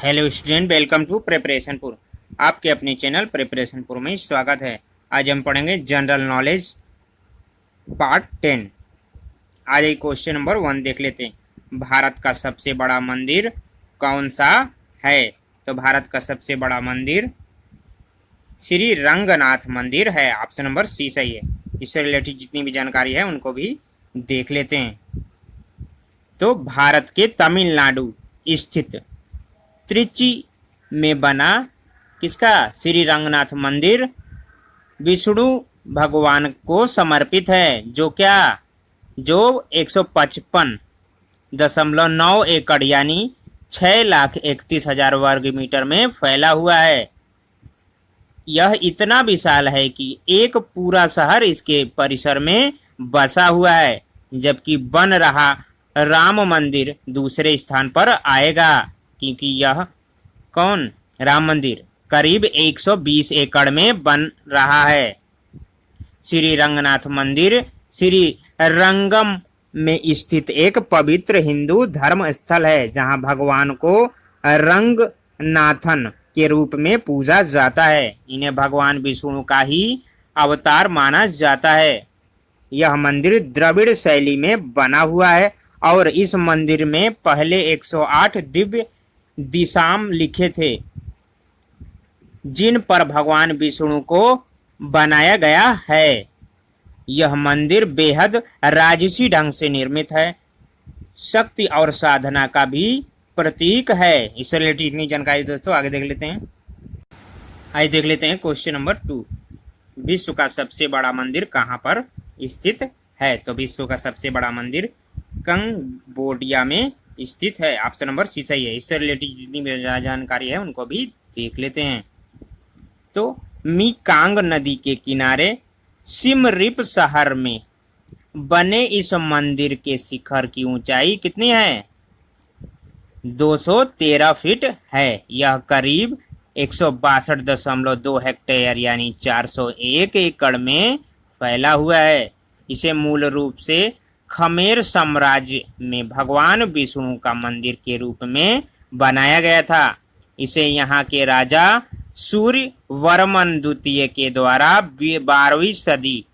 Hello student, welcome to प्रिपरेशनपुर। आपके अपने चैनल प्रिपरेशनपुर में स्वागत है। आज हम पढ़ेंगे जनरल नॉलेज पार्ट 10। आज एक क्वेश्चन नंबर 1 देख लेते हैं। भारत का सबसे बड़ा मंदिर कौन सा है? तो भारत का सबसे बड़ा मंदिर श्री रंगनाथ मंदिर है। ऑप्शन नंबर सी सही है। इससे रिलेटेड जितनी भी जानकारी है उनको भी देख लेते हैं। तो भारत के तमिलनाडु स्थित त्रिची में बना किसका श्री रंगनाथ मंदिर विष्णु भगवान को समर्पित है, जो 155.9 एकड़ यानी 6,31,000 वर्ग मीटर में फैला हुआ है। यह इतना विशाल है कि एक पूरा शहर इसके परिसर में बसा हुआ है, जबकि बन रहा राम मंदिर दूसरे स्थान पर आएगा, क्योंकि यह राम मंदिर करीब 120 एकड़ में बन रहा है। श्री रंगनाथ मंदिर श्री रंगम में स्थित एक पवित्र हिंदू धर्म स्थल है, जहां भगवान को रंगनाथन के रूप में पूजा जाता है। इन्हें भगवान विष्णु का ही अवतार माना जाता है। यह मंदिर द्रविड़ शैली में बना हुआ है और इस मंदिर में पहले 108 दिव्य दिशाम लिखे थे, जिन पर भगवान विष्णु को बनाया गया है। यह मंदिर बेहद राजसी ढंग से निर्मित है, शक्ति और साधना का भी प्रतीक है। इससे रिलेटेड इतनी जानकारी दोस्तों आगे देख लेते हैं। आइए देख लेते हैं क्वेश्चन नंबर 2। विश्व का सबसे बड़ा मंदिर कहाँ पर स्थित है? तो विश्व का सबसे बड़ा मंदिर कंबोडिया में स्थित है। ऑप्शन नंबर सी सही है। इससे रिलेटेड जितनी भी जानकारी है उनको भी देख लेते हैं। तो मीकांग नदी के किनारे सिमरिप शहर में बने इस मंदिर के शिखर की ऊंचाई कितनी है? 213 फीट है। यह करीब 162.2 हेक्टेयर यानी 401 एकड़ में फैला हुआ है। इसे मूल रूप से खमेर साम्राज्य में भगवान विष्णु का मंदिर के रूप में बनाया गया था। इसे यहाँ के राजा सूर्य वर्मन द्वितीय के द्वारा 12वीं सदी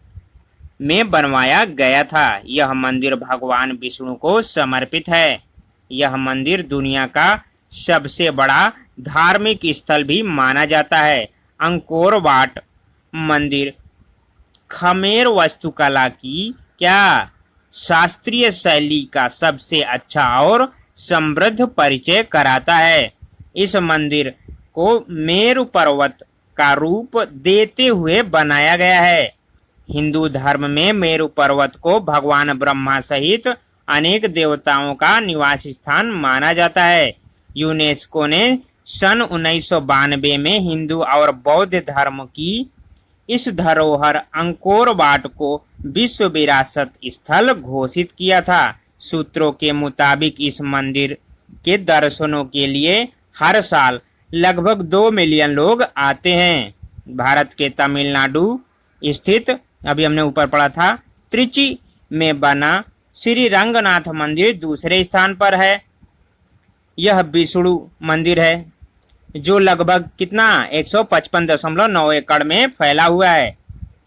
में बनवाया गया था। यह मंदिर भगवान विष्णु को समर्पित है। यह मंदिर दुनिया का सबसे बड़ा धार्मिक स्थल भी माना जाता है। अंकोर वाट मंदिर खमेर वास्तुकला की शास्त्रीय शैली का सबसे अच्छा और समृद्ध परिचय कराता है। इस मंदिर को मेरु पर्वत का रूप देते हुए बनाया गया है। हिंदू धर्म में मेरु पर्वत को भगवान ब्रह्मा सहित अनेक देवताओं का निवास स्थान माना जाता है। यूनेस्को ने सन 1992 में हिंदू और बौद्ध धर्म की इस धरोहर अंकोर वाट को विश्व विरासत स्थल घोषित किया था। सूत्रों के मुताबिक इस मंदिर के दर्शनों के लिए हर साल लगभग 2 मिलियन लोग आते हैं। भारत के तमिलनाडु स्थित, अभी हमने ऊपर पढ़ा था, त्रिची में बना श्री रंगनाथ मंदिर दूसरे स्थान पर है। यह विष्णु मंदिर है जो लगभग कितना 155.9 एकड़ में फैला हुआ है,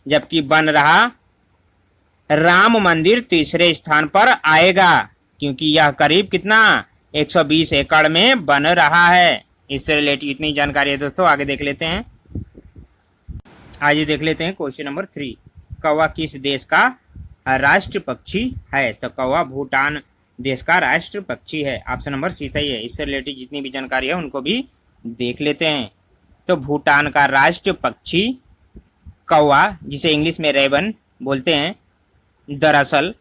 जबकि बन रहा राम मंदिर तीसरे स्थान पर आएगा, क्योंकि यह करीब कितना 120 एकड़ में बन रहा है। इससे रिलेटेड इतनी जानकारी है दोस्तों, आगे देख लेते हैं। आइए देख लेते हैं क्वेश्चन नंबर 3। कौवा किस देश का राष्ट्र पक्षी है? तो कौवा भूटान देश का राष्ट्र पक्षी है। ऑप्शन नंबर सी सही है। इससे रिलेटेड जितनी भी जानकारी है उनको भी देख लेते हैं। तो भूटान का राष्ट्र पक्षी कौवा, जिसे इंग्लिश में रेवन बोलते हैं, दरअसल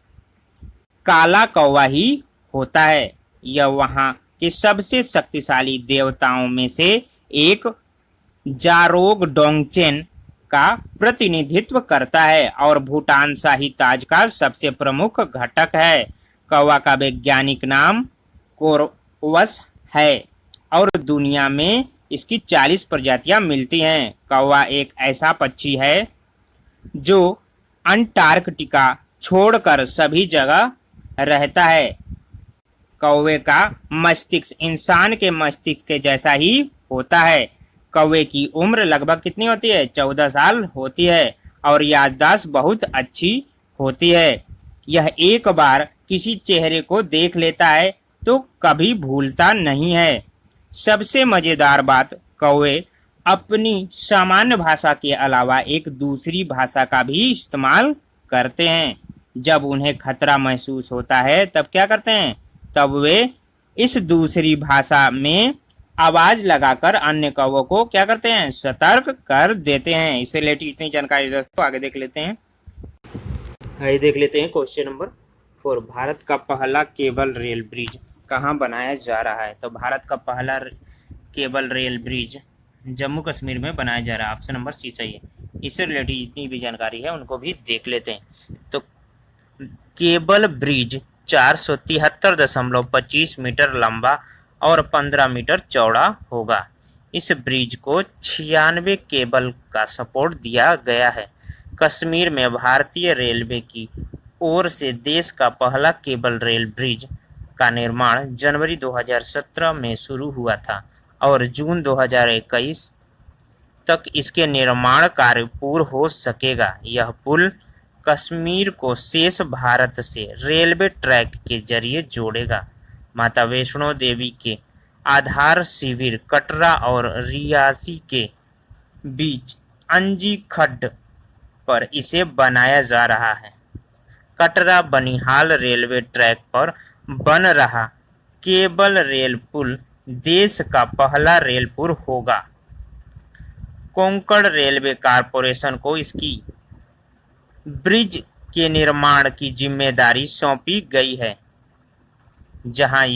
काला कौवा ही होता है। यह वहाँ के सबसे शक्तिशाली देवताओं में से एक जारोग डोंगचेन का प्रतिनिधित्व करता है और भूटान शाही ताज का सबसे प्रमुख घटक है। कौवा का वैज्ञानिक नाम कोरवस है और दुनिया में इसकी 40 प्रजातियां मिलती हैं। कौवा एक ऐसा पक्षी है जो अंटार्कटिका छोड़कर सभी जगह रहता है। कौवे का मस्तिष्क इंसान के मस्तिष्क के जैसा ही होता है। कौवे की उम्र लगभग कितनी होती है? 14 साल होती है और याददाश्त बहुत अच्छी होती है। यह एक बार किसी चेहरे को देख लेता है तो कभी भूलता नहीं है। सबसे मजेदार बात, कौवे अपनी सामान्य भाषा के अलावा एक दूसरी भाषा का भी इस्तेमाल करते हैं। जब उन्हें खतरा महसूस होता है तब क्या करते हैं? तब वे इस दूसरी भाषा में आवाज लगाकर अन्य कौवों को क्या करते हैं? सतर्क कर देते हैं। इससे रिलेटेड इतनी जानकारी दोस्तों आगे देख लेते हैं। आइए देख लेते हैं क्वेश्चन नंबर 4। भारत का पहला केबल रेल ब्रिज कहाँ बनाया जा रहा है? तो भारत का पहला cable rail bridge Jammu Kashmir में बनाया जा रहा है। ऑप्शन नंबर सी सही है। इससे रिलेटेड जितनी भी जानकारी है उनको भी देख लेते हैं। तो केबल ब्रिज 473.25 मीटर लंबा और 15 मीटर चौड़ा होगा। इस ब्रिज को 96 केबल का सपोर्ट दिया गया है। कश्मीर में भारतीय रेलवे की ओर से देश का पहला केबल रेल ब्रिज का निर्माण जनवरी 2017 में शुरू हुआ था और जून 2021 तक इसके निर्माण कार्य पूर्ण हो सकेगा। यह पुल कश्मीर को शेष भारत से रेलवे ट्रैक के जरिए जोड़ेगा। माता वैष्णो देवी के आधार शिविर कटरा और रियासी के बीच अंजी खड्ड पर इसे बनाया जा रहा है। कटरा बनिहाल रेलवे ट्रैक पर बन रहा केबल रेल पुल देश का पहला रेल पुल होगा। कोंकण रेलवे कारपोरेशन को इसकी ब्रिज के निर्माण की जिम्मेदारी सौंपी गई है। जहां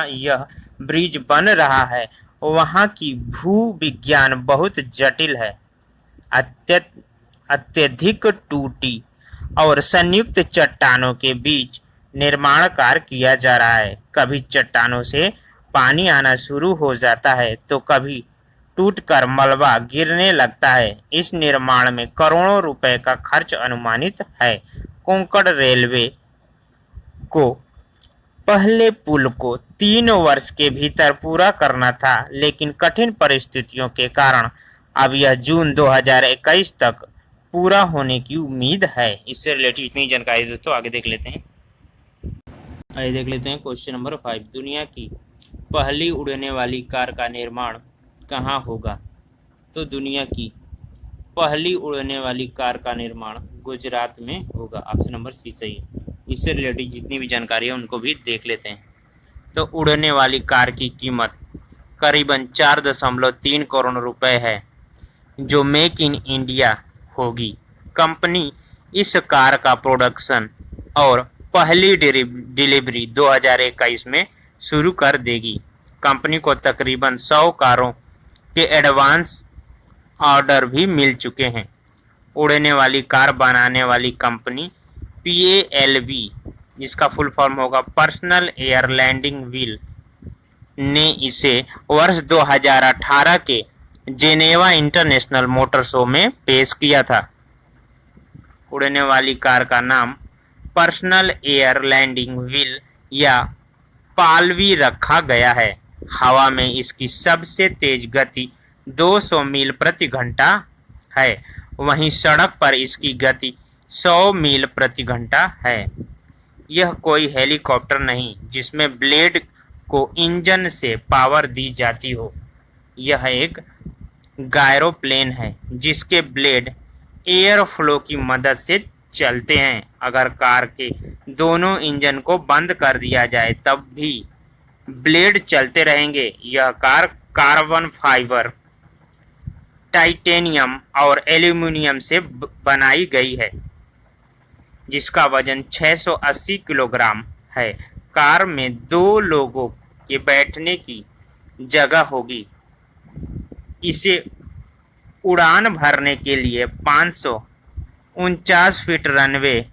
यह ब्रिज बन रहा है वहां की भू विज्ञान बहुत जटिल है। अत्यधिक टूटी और संयुक्त चट्टानों के बीच निर्माण कार्य किया जा रहा है। कभी चट्टानों से पानी आना शुरू हो जाता है तो कभी टूटकर मलबा गिरने लगता है। इस निर्माण में करोड़ों रुपए का खर्च अनुमानित है। कोंकण रेलवे को पहले पुल को 3 वर्ष के भीतर पूरा करना था, लेकिन कठिन परिस्थितियों के कारण अब यह जून 2021 तक पूरा होने की उम्मीद है। इससे रिलेटेड इतनी जानकारी दोस्तों आगे देख लेते हैं। आइए देख लेते हैं क्वेश्चन नंबर 5। दुनिया की पहली उड़ने वाली कार का निर्माण कहाँ होगा? तो दुनिया की पहली उड़ने वाली कार का निर्माण गुजरात में होगा। ऑप्शन नंबर सी सही है। इससे रिलेटेड जितनी भी जानकारी है उनको भी देख लेते हैं। तो उड़ने वाली कार की कीमत करीबन 4.3 करोड़ रुपए है, जो मेक इन इंडिया होगी। कंपनी इस कार का प्रोडक्शन और पहली डिलीवरी 2021 में शुरू कर देगी। कंपनी को तकरीबन 100 कारों के एडवांस ऑर्डर भी मिल चुके हैं। उड़ने वाली कार बनाने वाली कंपनी PALV, जिसका फुल फॉर्म होगा पर्सनल एयर लैंडिंग व्हील, ने इसे वर्ष 2018 के जेनेवा इंटरनेशनल मोटर शो में पेश किया था। उड़ने वाली कार का नाम पर्सनल एयर लैंडिंग व्हील या पालवी रखा गया है। हवा में इसकी सबसे तेज गति 200 मील प्रति घंटा है, वहीं सड़क पर इसकी गति 100 मील प्रति घंटा है। यह कोई हेलीकॉप्टर नहीं जिसमें ब्लेड को इंजन से पावर दी जाती हो। यह एक गायरोप्लेन है जिसके ब्लेड एयर फ्लो की मदद से चलते हैं। अगर कार के दोनों इंजन को बंद कर दिया जाए तब भी ब्लेड चलते रहेंगे। यह कार कार्बन फाइबर, टाइटेनियम और एल्यूमिनियम से बनाई गई है, जिसका वजन 680 किलोग्राम है। कार में 2 लोगों के बैठने की जगह होगी। इसे उड़ान भरने के लिए 549 फीट रनवे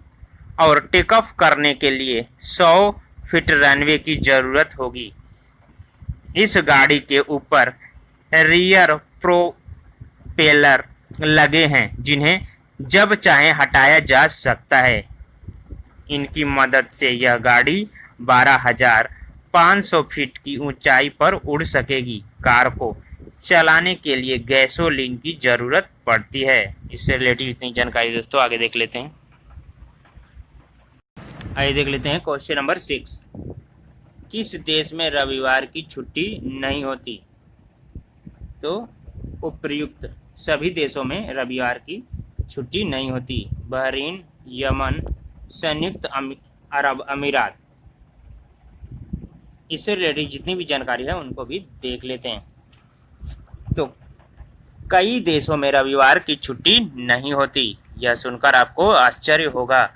और टेक ऑफ करने के लिए 100 फीट रनवे की जरूरत होगी। इस गाड़ी के ऊपर रियर प्रोपेलर लगे हैं जिन्हें जब चाहे हटाया जा सकता है। इनकी मदद से यह गाड़ी 12,500 फीट की ऊंचाई पर उड़ सकेगी। कार को चलाने के लिए गैसोलीन की जरूरत पड़ती है। इससे रिलेटेड इतनी जानकारी दोस्तों, आगे देख लेते हैं। आइए देख लेते हैं क्वेश्चन नंबर 6। किस देश में रविवार की छुट्टी नहीं होती? तो उपर्युक्त सभी देशों में रविवार की छुट्टी नहीं होती। बहरीन, यमन, संयुक्त अरब अमीरात। इससे रिलेटेड जितनी भी जानकारी है उनको भी देख लेते हैं। तो कई देशों में रविवार की छुट्टी नहीं होती। यह सुनकर आपको आश्चर्य होगा,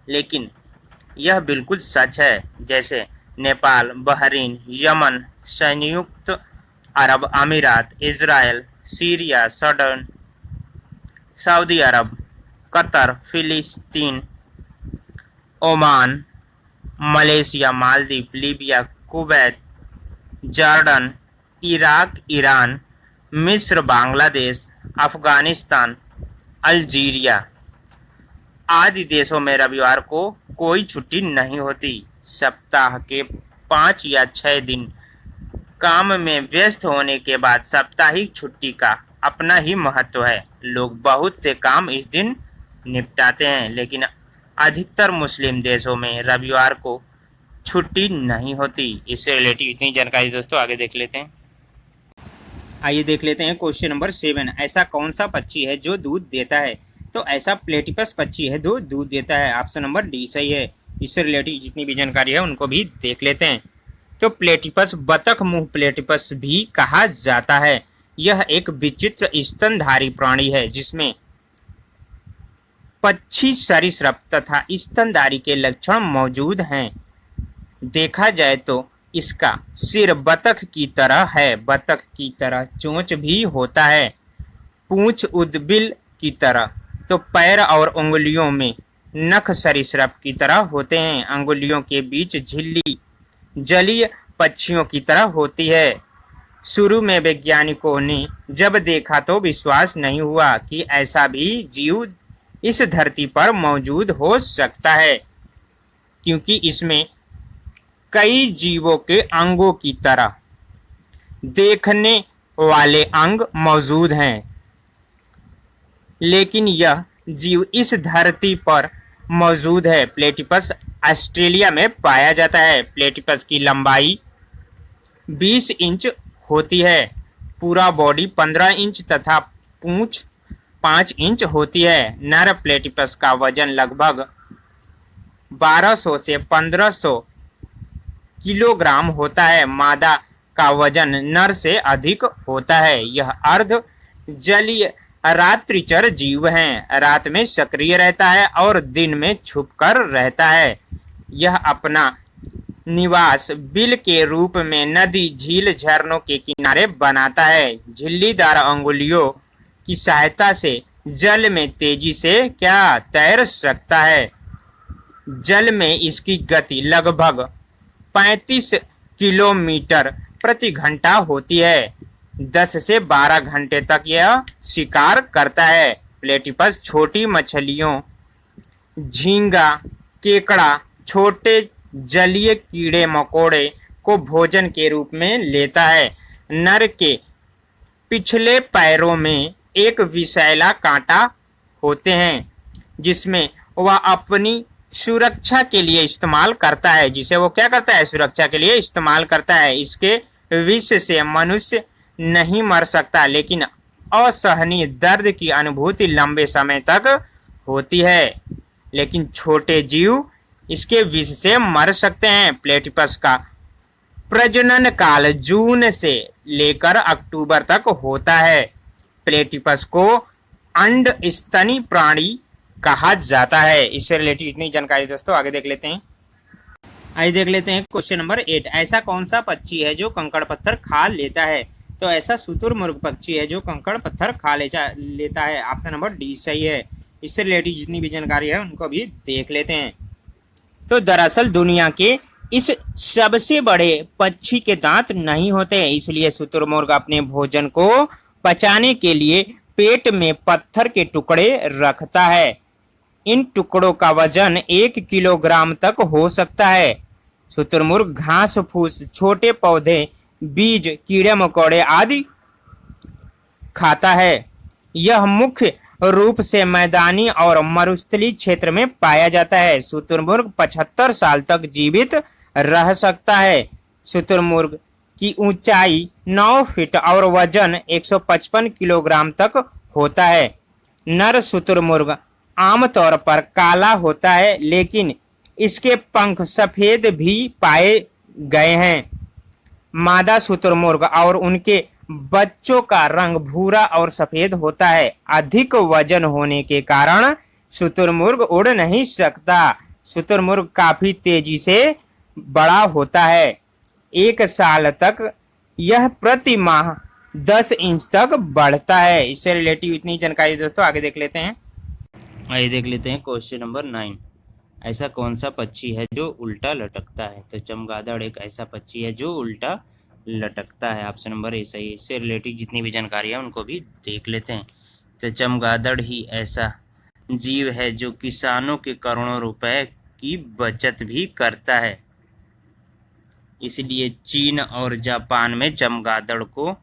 लेकिन यह बिल्कुल सच है। जैसे नेपाल, बहरीन, यमन, संयुक्त अरब अमीरात, इजराइल, सीरिया, सूडान, सऊदी अरब, कतर, फिलिस्तीन, Oman, Malaysia, Maldives, Libya, Kuwait, Jordan, Iraq, Iran, मिस्र, बांग्लादेश, अफगानिस्तान, अल्जीरिया आदि देशों में रविवार को कोई छुट्टी नहीं होती। सप्ताह के 5 या 6 दिन काम में व्यस्त होने के बाद साप्ताहिक छुट्टी का अपना ही महत्व है। लोग बहुत से काम इस दिन निपटाते हैं, लेकिन अधिकतर मुस्लिम देशों में रविवार को छुट्टी नहीं होती। इससे रिलेटेड इतनी जानकारी दोस्तों, आगे देख लेते हैं। आइए देख लेते हैं क्वेश्चन नंबर 7। ऐसा कौन सा पक्षी है जो दूध देता है? तो ऐसा प्लेटिपस पक्षी है जो दूध देता है। ऑप्शन नंबर डी सही है। इससे रिलेटेड जितनी भी जानकारी है उनको भी देख लेते हैं। तो प्लेटिपस बतख मुंह प्लेटिपस भी कहा जाता है। यह एक विचित्र स्तनधारी प्राणी है जिसमें पक्षी सरीसृप तथा स्तनधारी के लक्षण मौजूद हैं। देखा जाए तो इसका सिर बतख की तरह है। बतख की तरह चोंच भी होता है। पूंछ उदबिल की तरह। तो पैर और उंगलियों में नख सरीसृप की तरह होते हैं। अंगुलियों के बीच झिल्ली जलीय पक्षियों की तरह होती है। शुरू में वैज्ञानिकों ने जब देखा तो विश्वास नहीं हुआ कि ऐसा भी जीव इस धरती पर मौजूद हो सकता है, क्योंकि इसमें कई जीवों के अंगों की तरह देखने वाले अंग मौजूद हैं, लेकिन यह जीव इस धरती पर मौजूद है। प्लेटिपस ऑस्ट्रेलिया में पाया जाता है। प्लेटिपस की लंबाई 20 इंच होती है। पूरा बॉडी 15 इंच तथा पूंछ 5 इंच होती है। नर प्लेटिपस का वजन लगभग 1200 से 1500 किलोग्राम होता है। मादा का वजन नर से अधिक होता है। यह अर्ध जलीय रात्रिचर जीव हैं। रात में सक्रिय रहता है और दिन में छुपकर रहता है। यह अपना निवास बिल के रूप में नदी, झील, झरनों के किनारे बनाता है। झिल्लीदार अंगुलियों की सहायता से जल में तेजी से क्या तैर सकता है। जल में इसकी गति लगभग 35 किलोमीटर प्रति घंटा होती है। 10 से 12 घंटे तक यह शिकार करता है। प्लेटिपस छोटी मछलियों, झींगा, केकड़ा, छोटे जलीय कीड़े मकोड़े को भोजन के रूप में लेता है। नर के पिछले पैरों में एक विषैला कांटा होते हैं जिसमें वह अपनी सुरक्षा के लिए इस्तेमाल करता है। जिसे वो क्या करता है? सुरक्षा के लिए इस्तेमाल करता है। इसके विष से मनुष्य नहीं मर सकता, लेकिन असहनीय दर्द की अनुभूति लंबे समय तक होती है। लेकिन छोटे जीव इसके विष से मर सकते हैं। प्लेटिपस का प्रजनन काल जून से लेकर अक्टूबर तक होता है। प्लेटिपस को अंड स्तनी प्राणी कहा जाता है। इससे रिलेटेड इतनी जानकारी दोस्तों, आगे देख लेते हैं। आइए देख लेते हैं क्वेश्चन नंबर 8। ऐसा कौन सा पक्षी है जो कंकड़ पत्थर खा लेता है? तो ऐसा शुतुरमुर्ग पक्षी है जो कंकड़ पत्थर खा लेता है। ऑप्शन नंबर डी सही है। इससे रिलेटेड जितनी भी जानकारी है उनको भी देख लेते हैं। तो दरअसल दुनिया के इस सबसे बड़े पक्षी के दांत नहीं होते, इसलिए शुतुरमुर्ग अपने भोजन को पचाने के लिए पेट में पत्थर के टुकड़े रखता है। इन टुकड़ों का वजन 1 किलोग्राम तक हो सकता है। शुतुरमुर्ग घास फूस, छोटे पौधे, बीज, कीड़े मकोड़े आदि खाता है। यह मुख्य रूप से मैदानी और मरुस्थलीय क्षेत्र में पाया जाता है। शुतुरमुर्ग 75 साल तक जीवित रह सकता है। शुतुरमुर्ग की ऊंचाई 9 फीट और वजन 155 किलोग्राम तक होता है। नर शुतुरमुर्ग आमतौर पर काला होता है, लेकिन इसके पंख सफेद भी पाए गए हैं। मादा शुतुरमुर्ग और उनके बच्चों का रंग भूरा और सफेद होता है। अधिक वजन होने के कारण शुतुरमुर्ग उड़ नहीं सकता। शुतुरमुर्ग काफी तेजी से बड़ा होता है। 1 साल तक यह प्रति माह 10 इंच तक बढ़ता है। इससे रिलेटिव इतनी जानकारी दोस्तों, आगे देख लेते हैं। आइए देख लेते हैं क्वेश्चन नंबर 9। ऐसा कौन सा पक्षी है जो उल्टा लटकता है? तो चमगादड़ एक ऐसा पक्षी है जो उल्टा लटकता है। ऑप्शन नंबर ए सही है। इससे रिलेटेड जितनी भी जानकारी है उनको भी देख लेते हैं। तो चमगादड़ ही ऐसा जीव है जो किसानों के करोड़ों रुपए की बचत भी करता है। इसलिए चीन और जापान में चमगादड़ को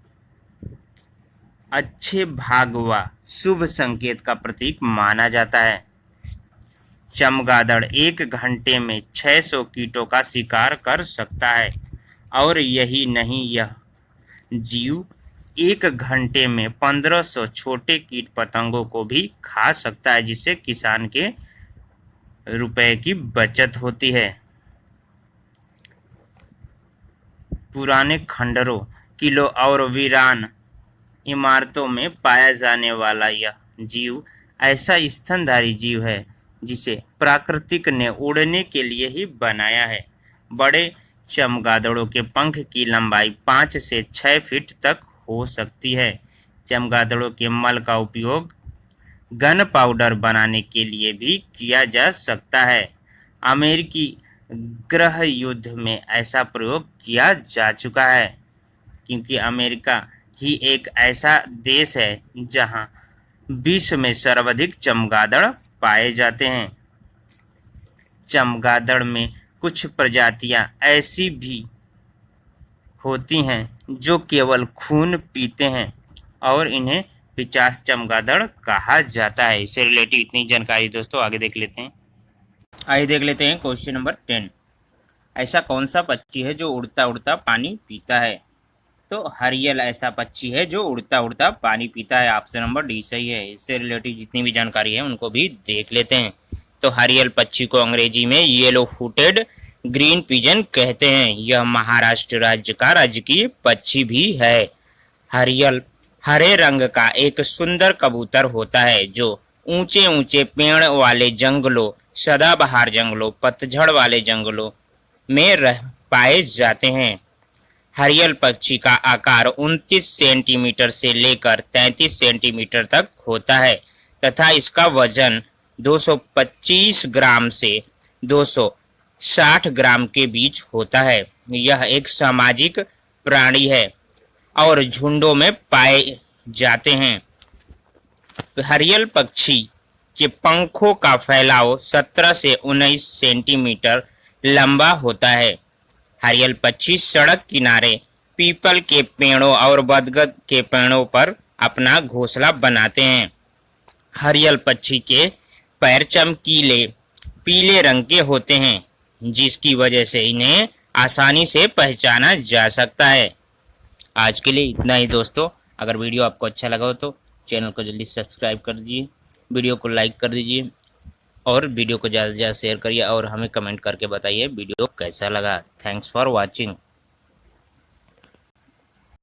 अच्छे भाग व शुभ संकेत का प्रतीक माना जाता है। चमगादड़ 1 घंटे में 600 कीटों का शिकार कर सकता है। और यही नहीं, यह जीव 1 घंटे में 1500 छोटे कीट पतंगों को भी खा सकता है, जिससे किसान के रुपए की बचत होती है। पुराने खंडरों, किलों और वीरान इमारतों में पाया जाने वाला यह जीव ऐसा स्तनधारी जीव है जिसे प्राकृतिक ने उड़ने के लिए ही बनाया है। बड़े चमगादड़ों के पंख की लंबाई 5 से 6 फीट तक हो सकती है। चमगादड़ों के मल का उपयोग गन पाउडर बनाने के लिए भी किया जा सकता है। अमेरिकी गृह युद्ध में ऐसा प्रयोग किया जा चुका है, क्योंकि अमेरिका ही एक ऐसा देश है जहां विश्व में सर्वाधिक चमगादड़ पाए जाते हैं। चमगादड़ में कुछ प्रजातियां ऐसी भी होती हैं जो केवल खून पीते हैं और इन्हें पिचास चमगादड़ कहा जाता है। इससे रिलेटेड इतनी जानकारी दोस्तों, आगे देख लेते हैं। आइए देख लेते हैं क्वेश्चन नंबर 10। ऐसा कौन सा पक्षी है जो उड़ता उड़ता पानी पीता है? तो हरियल ऐसा पक्षी है जो उड़ता उड़ता पानी पीता है। ऑप्शन नंबर डी सही है। इससे रिलेटेड जितनी भी जानकारी है उनको भी देख लेते हैं। तो हरियल पक्षी को अंग्रेजी में येलो फुटेड ग्रीन पिजन कहते हैं। यह महाराष्ट्र राज्य का राजकीय पक्षी भी है। हरियल हरे रंग का एक सुंदर कबूतर होता है जो ऊंचे ऊंचे पेड़ वाले जंगलों, सदाबहार जंगलों, पतझड़ वाले जंगलों में रह पाए जाते हैं। हरियल पक्षी का आकार 29 सेंटीमीटर से लेकर 33 सेंटीमीटर तक होता है तथा इसका वजन 225 ग्राम से 260 ग्राम के बीच होता है। यह एक सामाजिक प्राणी है और झुंडों में पाए जाते हैं। हरियल पक्षी के पंखों का फैलाव 17 से 19 सेंटीमीटर लंबा होता है। हरियल पक्षी सड़क किनारे पीपल के पेड़ों और बरगद के पेड़ों पर अपना घोंसला बनाते हैं। हरियल पक्षी के पैर चमकीले पीले रंग के होते हैं, जिसकी वजह से इन्हें आसानी से पहचाना जा सकता है। आज के लिए इतना ही दोस्तों। अगर वीडियो आपको अच्छा लगा हो तो चैनल को जल्दी सब्सक्राइब कर दीजिए, वीडियो को लाइक कर दीजिए और वीडियो को ज़्यादा से ज़्यादा शेयर करिए और हमें कमेंट करके बताइए वीडियो कैसा लगा। Thanks for watching.